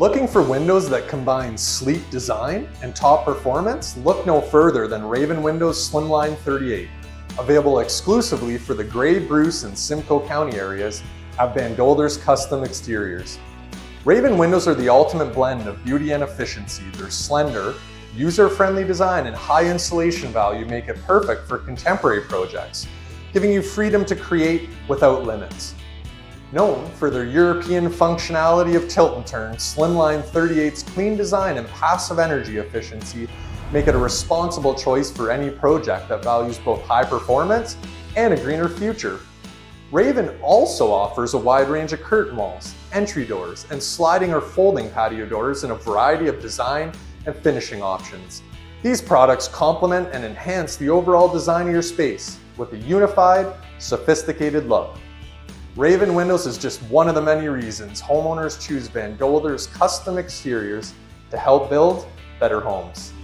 Looking for windows that combine sleek design and top performance? Look no further than Raven Windows Slimline 38. Available exclusively for the Grey Bruce and Simcoe County areas at Van Golder's Custom Exteriors. Raven windows are the ultimate blend of beauty and efficiency. Their slender, user-friendly design and high insulation value make it perfect for contemporary projects, giving you freedom to create without limits. Known for their European functionality of tilt and turn, Slimline 38's clean design and passive energy efficiency make it a responsible choice for any project that values both high performance and a greener future. Raven also offers a wide range of curtain walls, entry doors, and sliding or folding patio doors in a variety of design and finishing options. These products complement and enhance the overall design of your space with a unified, sophisticated look. Raven Windows is just one of the many reasons homeowners choose Van Golder's Custom Exteriors to help build better homes.